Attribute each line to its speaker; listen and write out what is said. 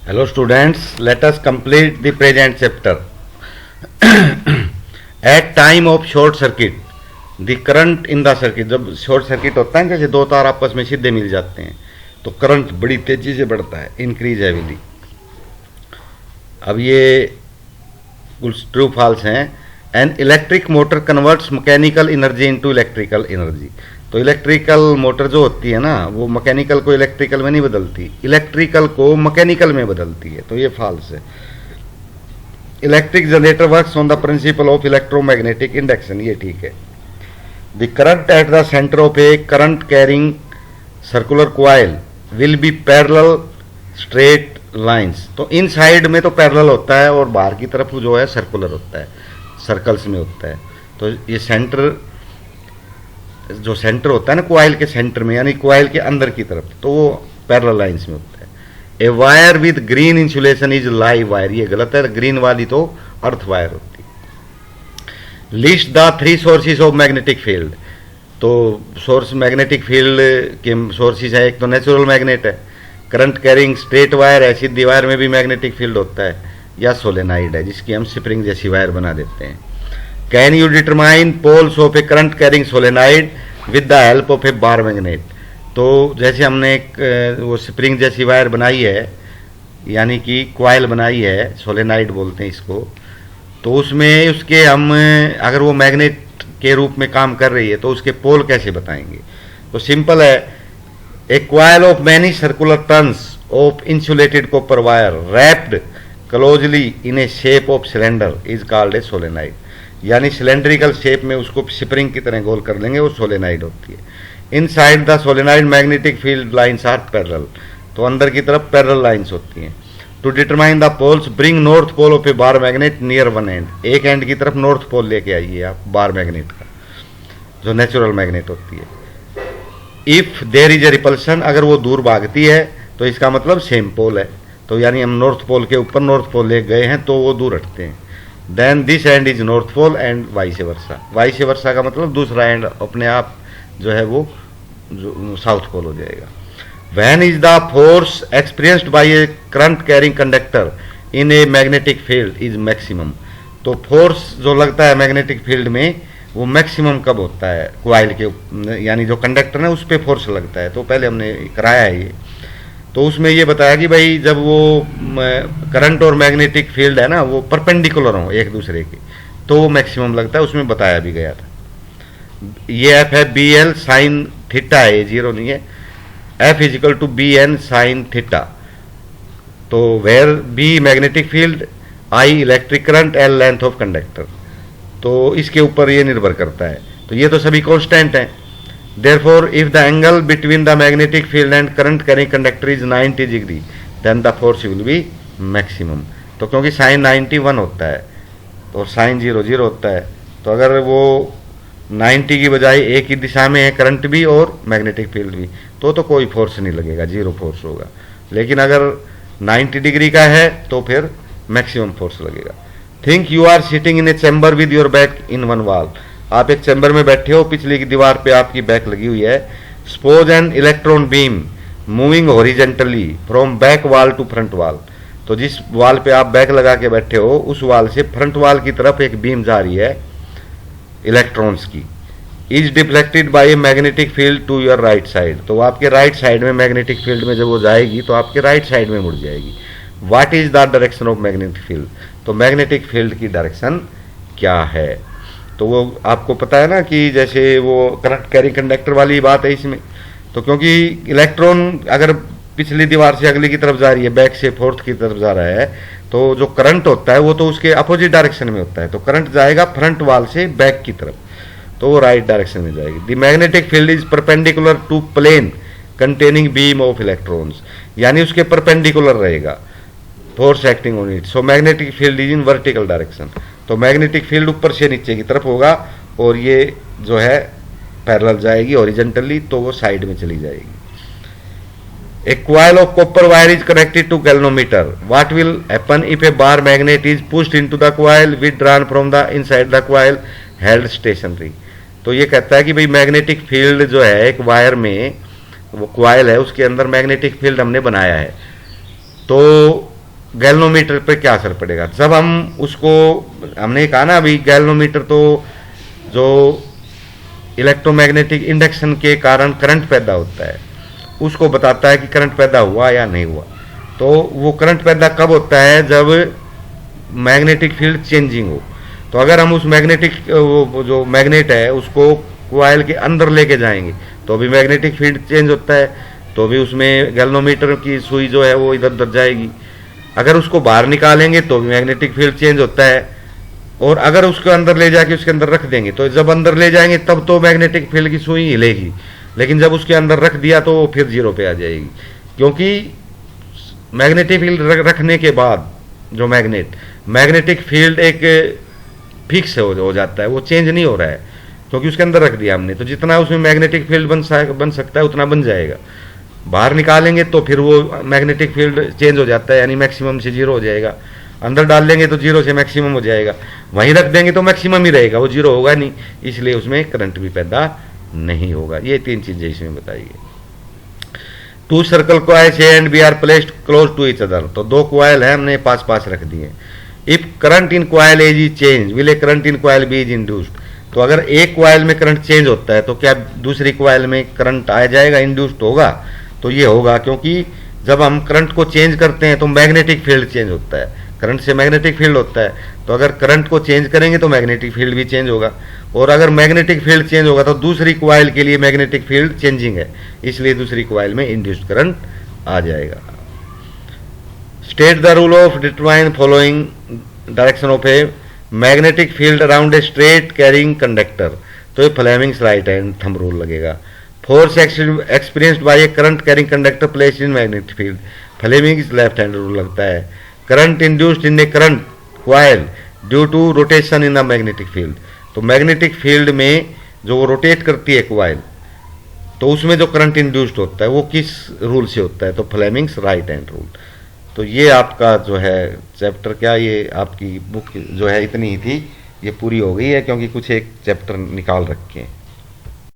Speaker 1: Hello students, let us complete the present chapter. At time of short circuit, the current in the circuit, जब short circuit होता है जैसे दो तार आपस में सीधे मिल जाते हैं तो करंट बड़ी तेजी से बढ़ता है, इंक्रीज हैवीली. अब ये कुछ ट्रू फॉल्स हैं. An electric motor converts mechanical energy into electrical energy. तो इलेक्ट्रिकल मोटर जो होती है ना वो मैकेनिकल को इलेक्ट्रिकल में नहीं बदलती, इलेक्ट्रिकल को मैकेनिकल में बदलती है. तो ये फॉल्स है. Electric generator works on the principle of electromagnetic induction, ये ठीक है. The current at the centre of a current carrying circular coil will be parallel straight lines. तो इन साइड में तो पैरेलल होता है और बाहर की तरफ जो है सर्कुलर होता है, सर्कल्स में होता है. तो ये सेंटर जो सेंटर होता है ना कॉइल के सेंटर में यानी कॉइल के अंदर की तरफ, तो वो पैरेलल लाइंस में होता है. A wire with green insulation is live wire, ये गलत है. ग्रीन वाली तो अर्थ वायर होती है. List the three sources of magnetic field. तो सोर्स मैग्नेटिक फील्ड के सोर्सेज है, एक तो नेचुरल मैग्नेट है, करंट कैरिंग स्ट्रेट वायर है, सीधी वायर में भी मैग्नेटिक फील्ड होता है, या सोलेनाइड है जिसकी हम स्प्रिंग जैसी वायर बना देते हैं. Can you determine poles of a current carrying solenoid with the help of a bar magnet. तो जैसे हमने एक वो स्प्रिंग जैसी वायर बनाई है यानी कि कॉइल बनाई है, सोलेनाइड बोलते हैं इसको, तो उसमें उसके हम अगर वो मैग्नेट के रूप में काम कर रही है तो उसके पोल कैसे बताएंगे. तो सिंपल है. A coil of many circular turns of insulated copper wire wrapped closely in a shape of cylinder is called a solenoid. यानी सिलेंड्रिकल शेप में उसको स्प्रिंग की तरह गोल कर लेंगे, वो सोलेनाइड होती है. Inside the solenoid magnetic field lines are parallel. तो अंदर की तरफ पैरेलल लाइंस होती हैं. To determine the poles bring north pole of a bar magnet near one end. एक एंड की तरफ नॉर्थ पोल लेके आइए आप बार मैग्नेट का, जो नेचुरल मैग्नेट होती है. If there is a repulsion, अगर वो दूर भागती है तो इसका मतलब सेम पोल है. तो यानी हम नॉर्थ पोल के ऊपर नॉर्थ पोल ले गए हैं तो वो दूर हटते हैं. Then this end is north pole and vice versa. Vice versa का मतलब दूसरा एंड अपने आप जो है वो साउथ पोल हो जाएगा. When is the force experienced by a current carrying conductor in A magnetic field is maximum. तो फोर्स जो लगता है मैग्नेटिक फील्ड में वो मैक्सिमम कब होता है कॉइल के, यानी जो कंडक्टर है उस पर फोर्स लगता है. तो पहले हमने कराया है ये. तो उसमें ये बताया कि भाई जब वो करंट और मैग्नेटिक फील्ड है ना वो परपेंडिकुलर हो एक दूसरे के तो वो मैक्सिमम लगता है. उसमें बताया भी गया था. ये एफ है बी एल साइन थीटा है, ये जीरो नहीं है. F is equal to B N sine theta. तो where B magnetic field, I electric current, L length of conductor. तो इसके ऊपर ये निर्भर करता है. तो ये तो सभी कॉन्स्टेंट हैं. Therefore, if the angle between the magnetic field and current carrying conductor is 90 degree, then the force will be maximum. तो क्योंकि साइन 91 होता है और साइन 0 होता है, तो अगर वो 90 की बजाय एक ही दिशा में है करंट भी और मैग्नेटिक फील्ड भी, तो कोई फोर्स नहीं लगेगा, जीरो फोर्स होगा. लेकिन अगर 90 डिग्री का है तो फिर मैक्सिमम फोर्स लगेगा. Think you are sitting in a chamber with your back in one wall. आप एक चैम्बर में बैठे हो, पिछली की दीवार पे आपकी बैक लगी हुई है. Suppose an electron beam moving horizontally from back wall to front wall. तो जिस वॉल पे आप बैक लगा के बैठे हो उस वॉल से फ्रंट वॉल की तरफ एक बीम जा रही है इलेक्ट्रॉन्स की. Is deflected by a magnetic field to your right side. तो आपके राइट साइड में मैग्नेटिक फील्ड में जब वो जाएगी तो आपके राइट साइड में मुड़ जाएगी. What is the direction of magnetic field. तो मैग्नेटिक फील्ड की डायरेक्शन क्या है. तो वो आपको पता है ना कि जैसे वो करंट कैरिंग कंडक्टर वाली बात है इसमें. तो क्योंकि इलेक्ट्रॉन अगर पिछली दीवार से अगली की तरफ जा रही है, बैक से फोर्थ की तरफ जा रहा है, तो जो करंट होता है वो तो उसके अपोजिट डायरेक्शन में होता है. तो करंट जाएगा फ्रंट वॉल से बैक की तरफ, तो वो राइट डायरेक्शन में जाएगी. The magnetic field is perpendicular to plane containing beam of electrons. यानी उसके परपेंडिकुलर रहेगा force acting on it. So magnetic field is in vertical direction. तो मैग्नेटिक फील्ड ऊपर से नीचे की तरफ होगा और ये जो है पैरेलल जाएगी हॉरिजॉन्टली, तो वो साइड में चली जाएगी. A coil of copper wire is connected to galvanometer. What will happen if a bar magnet is pushed into the coil withdrawn from the inside the coil held stationary. तो ये कहता है कि भाई मैग्नेटिक फील्ड जो है एक wire में, वो कॉइल है उसके अंदर मैग्नेटिक फील्ड हमने बनाया है, तो गैल्वेनोमीटर पे क्या असर पड़ेगा। जब हम उसको, हमने कहा ना अभी, गैल्वेनोमीटर तो जो इलेक्ट्रोमैग्नेटिक इंडक्शन के कारण करंट पैदा होता है उसको बताता है कि करंट पैदा हुआ या नहीं हुआ। तो वो करंट पैदा कब होता है, जब मैग्नेटिक फील्ड चेंजिंग हो। तो अगर हम उस मैग्नेटिक, वो जो मैग्नेट है उसको कॉइल के अंदर लेके जाएंगे तो भी मैग्नेटिक फील्ड चेंज होता है, तो भी उसमें गैल्वेनोमीटर की सुई जो है वो इधर उधर जाएगी। अगर उसको बाहर निकालेंगे तो भी मैग्नेटिक फील्ड चेंज होता है, और अगर उसको अंदर ले जाके उसके अंदर रख देंगे तो जब अंदर ले जाएंगे तब तो मैग्नेटिक फील्ड की सुई हिलेगी, लेकिन जब उसके अंदर रख दिया तो वो फिर जीरो पे आ जाएगी। क्योंकि मैग्नेटिक फील्ड रखने के बाद जो मैग्नेटिक फील्ड एक फिक्स हो जाता है, वो चेंज नहीं हो रहा है, क्योंकि उसके अंदर रख दिया हमने। तो जितना उसमें मैग्नेटिक फील्ड बन सकता है उतना बन जाएगा। बाहर निकालेंगे तो फिर वो मैग्नेटिक फील्ड चेंज हो जाता है, यानी मैक्सिमम से जीरो हो जाएगा। अंदर डाल लेंगे तो जीरो से मैक्सिमम हो जाएगा, वहीं रख देंगे तो मैक्सिमम ही रहेगा, वो जीरो होगा नहीं, इसलिए उसमें करंट भी पैदा नहीं होगा। ये 3 चीजें इसमें बताइए। 2 circle coils A and B are placed close to each other. तो 2 कॉइल है, हमने पास पास रख दिए। If current in coil A is change will a current in coil B is induced. तो अगर एक कॉइल में करंट चेंज होता है तो क्या दूसरी कॉइल में करंट आ जाएगा, इंड्यूस्ड होगा? तो ये होगा, क्योंकि जब हम करंट को चेंज करते हैं तो मैग्नेटिक फील्ड चेंज होता है, करंट से मैग्नेटिक फील्ड होता है। तो अगर करंट को चेंज करेंगे तो मैग्नेटिक फील्ड भी चेंज होगा, और अगर मैग्नेटिक फील्ड चेंज होगा तो दूसरी कॉइल के लिए मैग्नेटिक फील्ड चेंजिंग है, इसलिए दूसरी कॉइल में इंड्यूस्ड करंट आ जाएगा। State the rule of determine following direction of a magnetic field around a straight carrying conductor. तो ये Fleming's right hand thumb rule लगेगा। Force experienced by a current carrying conductor placed in magnetic field, Fleming's left hand rule लगता है। Current induced in a current coil due to rotation in the magnetic field. तो magnetic field में जो वो rotate करती है coil, तो उसमें जो करंट इंड्यूस्ड होता है वो किस रूल से होता है? तो फ्लेमिंग्स राइट हैंड रूल। तो ये आपका जो है चैप्टर, क्या ये आपकी बुक जो है इतनी ही थी, ये पूरी हो गई है, क्योंकि कुछ एक चैप्टर निकाल रखे हैं।